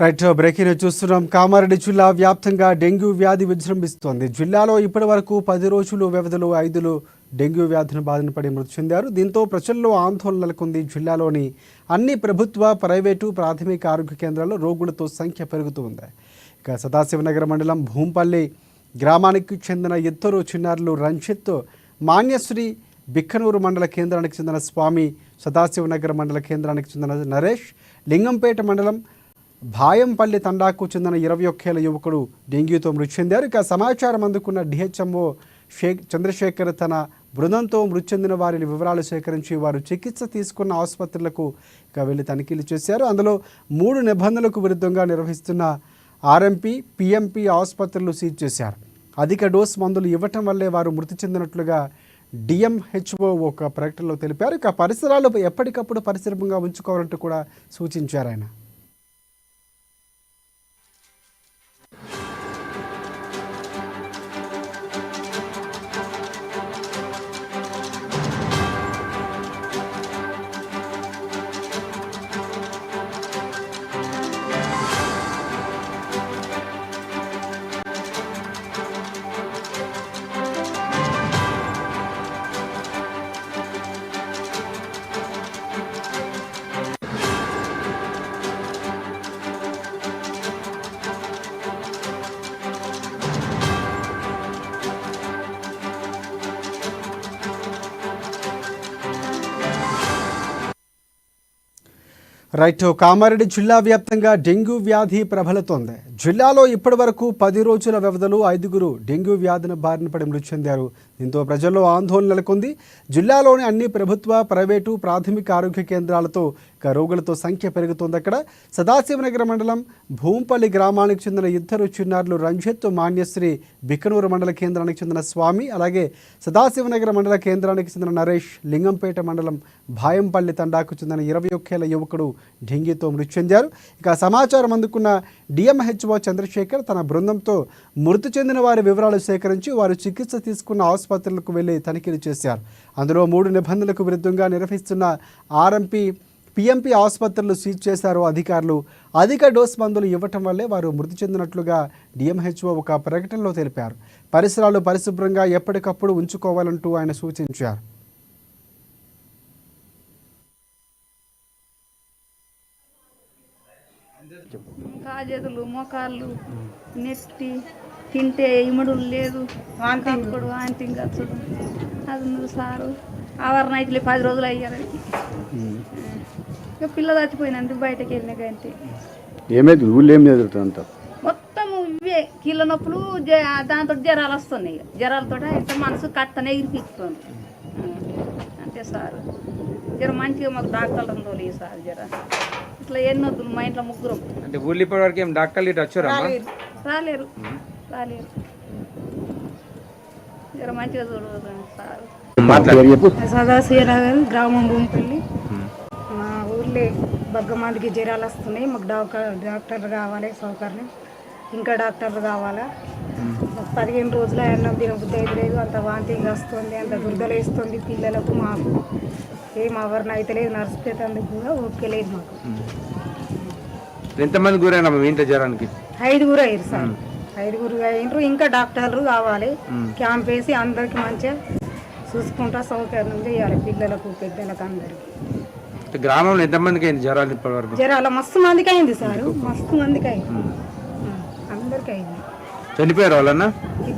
Right breaking చూస్తున్నాం. కామారెడ్డి జిల్లా వ్యాప్తంగా డెంగ్యూ వ్యాధి విజృంభిస్తోంది. జిల్లాలో ఇప్పటి వరకు 10 రోజుల వ్యవధిలో 5 డెంగ్యూ వ్యాధిని బారిన పడి మృతి చెందారు. దీంతో ప్రజల్లో ఆందోళన నెలకొంది. జిల్లాలోని అన్ని ప్రభుత్వ, ప్రైవేటు, ప్రాథమిక ఆరోగ్య కేంద్రాల్లో రోగులతో సంఖ్య పెరుగుతుంది. ఇక సదాశివనగర్ మండలం భూంపల్లి గ్రామానికి చెందిన ఇద్దరు చిన్నారులు రంజిత్, మాన్యశ్రీ బిక్కనూరు మండల కేంద్రానికి చెందిన స్వామి, సదాశివనగర్ మండల కేంద్రానికి చెందిన నరేష్, లింగంపేట మండలం భాయంపల్లి తండాకు చెందిన 21 ఏళ్ల యువకుడు డెంగ్యూతో మృతి చెందారు. ఇక సమాచారం అందుకున్న డిహెచ్ఎంఓ చంద్రశేఖర్ తన బృందంతో మృతి చెందిన వారి వివరాలు సేకరించి వారు చికిత్స తీసుకున్న ఆసుపత్రులకు వెళ్లి తనిఖీలు చేశారు. అందులో 3 నిబంధనలకు విరుద్ధంగా నిర్వహిస్తున్న ఆర్ఎంపీ, పిఎంపీ ఆసుపత్రులు సీజ్ చేశారు. అధిక డోస్ మందులు ఇవ్వటం వల్లే వారు మృతి చెందినట్లుగా డిఎంహెచ్ఓ ఒక ప్రకటనలో తెలిపారు. ఇక పరిసరాలు ఎప్పటికప్పుడు పరిశుభ్రంగా ఉంచుకోవాలంటూ కూడా సూచించారు ఆయన. రైట్ కామారెడ్డి జిల్లా వ్యాప్తంగా డెంగ్యూ వ్యాధి ప్రబలుతోంది. జిల్లాలో ఇప్పటి వరకు 10 రోజుల వ్యవధిలో 5 డెంగ్యూ వ్యాధిని బారిన పడి మృతి చెందారు. దీంతో ప్రజల్లో ఆందోళన నెలకొంది. జిల్లాలోని అన్ని ప్రభుత్వ, ప్రైవేటు, ప్రాథమిక ఆరోగ్య కేంద్రాలతో రోగులతో సంఖ్య పెరుగుతోంది. అక్కడ సదాశివనగర్ మండలం భూంపల్లి గ్రామానికి చెందిన ఇద్దరు చిన్నారులు రంజిత్, మాన్యశ్రీ బిక్కనూరు మండల కేంద్రానికి చెందిన స్వామి, అలాగే సదాశివనగర్ మండల కేంద్రానికి చెందిన నరేష్, లింగంపేట మండలం భాయంపల్లి తండాకు చెందిన 21 ఏళ్ల యువకుడు డెంగ్యూతో మృతి చెందారు. ఇక సమాచారం అందుకున్న డిఎంహెచ్ఓ చంద్రశేఖర్ తన బృందంతో మృతి చెందిన వారి వివరాలు సేకరించి వారు చికిత్స తీసుకున్న ఆసుపత్రులకు వెళ్లి తనిఖీలు చేశారు. అందులో 3 నిబంధనలకు విరుద్ధంగా నిర్వహిస్తున్న ఆర్ఎంపీ, పిఎంపీ ఆసుపత్రులు సీజ్ చేశారు అధికారులు. అధిక డోస్ మందులు ఇవ్వటం వల్లే వారు మృతి చెందినట్లుగా డిఎంహెచ్ఓ ఒక ప్రకటనలో తెలిపారు. పరిసరాలు పరిశుభ్రంగా ఎప్పటికప్పుడు ఉంచుకోవాలంటూ ఆయన సూచించారు. కాజేతులు, మోకాళ్ళు, నెత్తి, తింటే ఇముడులు లేదు, వాంతింగ్ వచ్చుడు అది ఉన్నది సారు. ఆవరణ అయితే 10 రోజులు అయ్యారు. ఇక పిల్ల చచ్చిపోయినందుకు బయటకు వెళ్ళినాక అంతే. ఏమైంది ఊళ్ళో ఏం జరుగుతుంది? మొత్తం ఇవే కీళ్ళ నొప్పులు, దాంతో జ్వరాలు వస్తున్నాయి. జ్వరాలతో ఎంత మనసు కట్టనే ఇరిపిస్తుంది అంతే సార్. జర మంచిగా మాకు డాక్టర్లు ఉందోలే సార్. జర ఇట్లా ఎన్నొద్దు. మా ఇంట్లో 3 అంటే ఊళ్ళో ఇప్పటి వరకు ఏం డాక్టర్లు ఇటు వచ్చారా? రాలేరు. జర మంచిగా చూడదు సార్. సదాశివనగర్ గ్రామం భూంపల్లి. మా ఊర్లో బగ్గ మందికి జ్వరాలు వస్తున్నాయి. మాకు డాక్టర్లు కావాలి, సౌకర్యం ఇంకా డాక్టర్లు కావాలా. 15 రోజులు అన్నం తినబుద్ధి అయితే లేదు. అంత వాంతింగ్ వస్తుంది, అంత దుర్దలు వేస్తుంది పిల్లలకు. మాకు ఏం ఆవరణ అయితే లేదు. నర్సుతే అందుకు కూడా ఓకే లేదు మాకు. ఎంతమంది గురైనా మీ ఇంట్లో జ్వరానికి? 5 అయ్యారు సార్. 5 అయినరు. ఇంకా డాక్టర్లు కావాలి. క్యాంప్ వేసి అందరికి మంచిగా చూసుకుంటా సౌకర్యం చేయాలి పిల్లలకు, పెద్దలకు, అందరికి. గ్రామంలో ఎంతమందికి అయింది జ్వరాలు ఇప్పటి వరకు? జ్వరాలు మస్తు మందికి అయింది సార్. మస్తు మందికి అయింది, అందరికి అయింది. చనిపోయారు వాళ్ళన్నా?